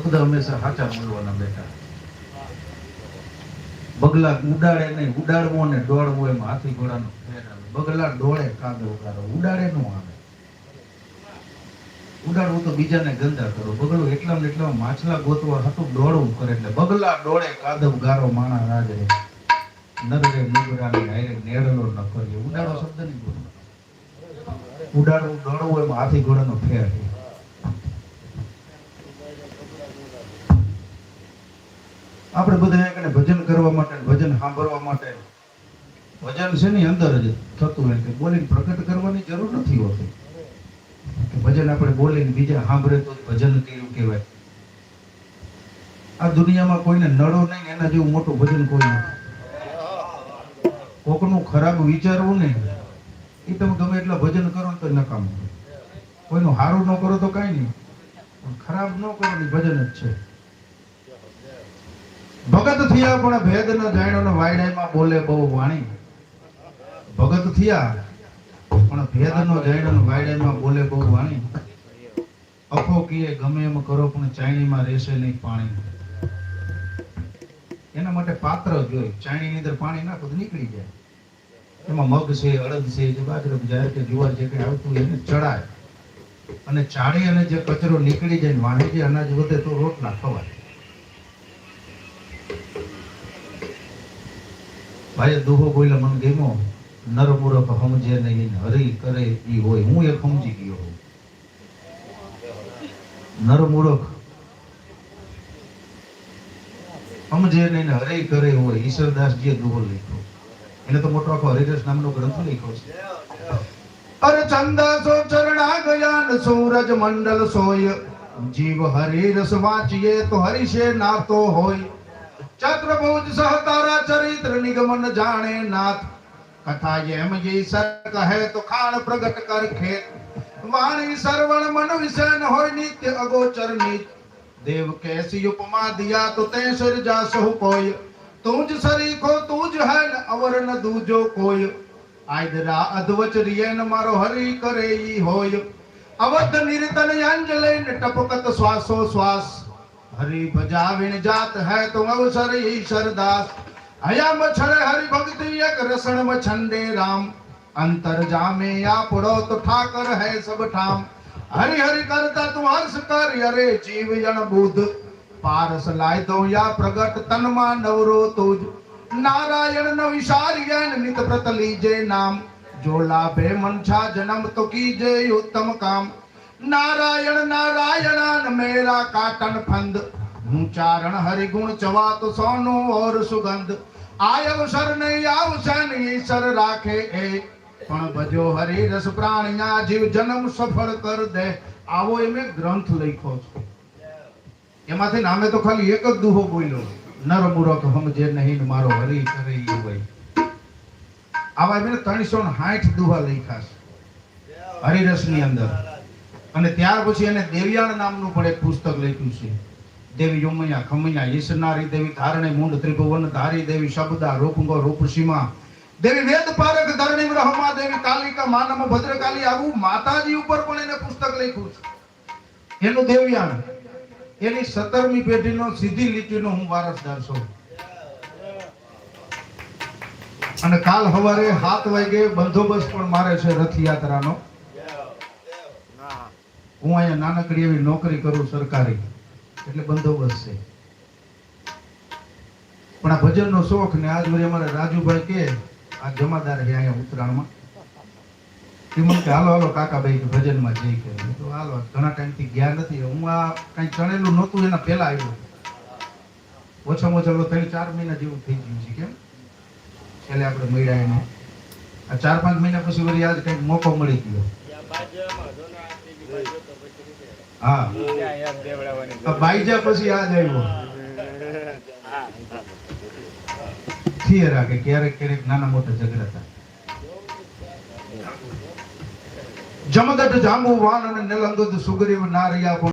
શબ્દ હંમેશા સાચા બોલવાના બેટા. બગલા ઉડાડે નહીં, ઉડાડવો ને દોડવો એમાં હાથી ઘોડાનો ફેર આવે. બગલા દોડે કાંદો ઉગાડો, ઉડાડે નો આવે. ઉડાડવું તો બીજાને ગંદા કરો. બગલું એટલા ને એટલા માછલા ગોતવા હતું દોડવું કરે. એટલે બગલા દોડે કાદવ ગારો માણા રાજે નરરે મુગરાની હારે નેડલો ન કરીએ. ઉડાડો શબ્દ નહીં બોલવાનો. ઉડાડવું દોડવું એમાં હાથી ઘોડાનો ફેર છે. આપણે બધા એકને ભજન કરવા માટે, ભજન સાંભળવા માટે, ભજન છે ને અંદર જ થતું હોય કે બોલીને પ્રગટ કરવાની જરૂર નથી હોતી. કે ભજન આપણે બોલીને બીજા સાંભળે તો ભજન કર્યું કહેવાય. આ દુનિયામાં કોઈને નડો નહીં એના જેવું મોટું ભજન કોઈ નથી. કોકનું ખરાબ વિચારવું નહીં એ તમે ગમે એટલા ભજન કરો તો નકામું. કોઈનું સારું ન કરો તો કાંઈ નહીં, પણ ખરાબ ન કરો એ ભજન જ છે. ભગત થયા પણ ભેદ ન જાણ્યો ને વાયડામાં બોલે બહુ વાણી. ભગત થયા પણ ભેદ નો જાણ્યો ને વાયડામાં બોલે બહુ વાણી. અફો કીએ ગમે એમ કરો પણ ચાયણીમાં રહેશે નહીં પાણી. એના માટે પાત્ર જોઈ. ચાયણીની અંદર પાણી નાખો તો નીકળી જાય. એમાં મગ છે, અડદ છે, જે બાજરો જાય કે જુવાર જે કઈ આવતું એને ચડાય અને ચાળી અને જે કચરો નીકળી જાય વાણી જે અનાજ વધે તો રોટલા ખવાય. ભાઈ દુહો બોલે મન ગેમો નર મૂરખ સમજે નહીં હરી કરે ઈ હોય. હું એક સમજી ગયો હું. નર મૂરખ સમજે નહીં ને હરી કરે હોય. ઈશ્વરદાસજીએ દુહો લખ્યો. એને તો મોટો આખો હરિદાસ નામનો ગ્રંથ લખ્યો છે. અરે ચંદા સો ચરણા ગયા ને સૂરજ મંડળ સોય. જીવ હરિ રસ વાંચીએ તો હરિશે નાતો હોય. ચતુર્ભુજ સહતારા ચરિત્ર નિગમન જાણે નાથ. કથા એમ જે સર કહે તો ખાણ પ્રગટ કર ખેત. વાણી સરવણ મન વિષય હોય નિત્ય અગોચર નીત. દેવ कैसी उपमा दिया तो ते सिर जा सहु कोय. तुझ सरीखो तुझ है न अवर न दूजो कोय. आयदरा अधवच रियन मारो हरि करे ई होय. अवध निरतन अंजले न टपकत श्वासो श्वास. हरि बजाविन जात है तो अवसर ईश्वर दास. हया मछड़े हरि भक्ति एक रसण में छंदे राम. अंतर जामे या पड़ो तो ठाकर है सब ठाम. हरि हरि करता तू हर्ष कर अरे जीव जन बुध. पारस लाय दो या प्रगट तन मा नवरो तुझ. नारायण न विसारियन नित व्रत लीजे नाम. जो लाभे मनछा जन्म तो कीजे उत्तम काम. नारायण नारायणान मेरा काटन फंद. उच्चारण हरि गुण चवा तो सोनो और सुगंध. आय अवसर नहीं आवसन ईश्वर राखे ए. पण बजो हरि रस प्राणिया जीव जन्म सफल कर दे. आवो एमे ग्रंथ लख्यो छे. एमांथी नामे तो खाली एक ज दुहो बोल्यो. नर मूरख समजे नहीं मारो हरि करे ई होय. आवा एमे 360 दुहा लख्या छे हरिरसनी अंदर. અને ત્યાર પછી એને દેવ્યાણ નામનું પણ એક પુસ્તક લખ્યું છે. દેવી યોમૈયા ખમૈયા ઈશનારી દેવી ધારણે મૂંડ ત્રિભુવન ધારી દેવી શબ્દા રૂપંગો રૂપસીમા દેવી વેદ પારક ધરણી બ્રહ્મા દેવી કાલિકા માનમ ભદ્રકાલી. આવું માતાજી ઉપર પણ એને પુસ્તક લખ્યું છે. એનું દેવ્યાણ એની 17મી પેઢીનો સીધી લીટીનો હું વારસદાર છું. અને કાલ સવારે 7 વાગે બંદોબસ્ત પણ મારે છે રથયાત્રાનો. હું અહીંયા નાનકડી એવી નોકરી કરું સરકારી એટલે બંદોબસ્ત છે. પણ આ ભજનનો શોખ ને આજ વળી અમારે રાજુભાઈ કે આ જમાદાર છે અહીંયા ઉત્તરાયણમાં. એ મને કે હાલો હાલો કાકાભાઈ કે ભજનમાં જઈ કે. તો હાલો ઘણા ટાઈમથી ગયા નથી. હું આ કઈ ચણેલું નહોતું એના પહેલા આવ્યો. ઓછામાં ઓછા 3-4 મહિના જેવું થઈ ગયું છે. કેમ છેલ્લે આપણે મળ્યા એને આ 4-5 મહિના પછી વળી આજ કઈક મોકો મળી ગયો. હા બાઈજા પછી યાદ આવ્યો. થિયરા કે ક્યારેક ક્યારેક નાના મોટા ઝઘડા થાય. જમદટ જાંબુવાન અને નિલંગદ સુગ્રીવ નારિયા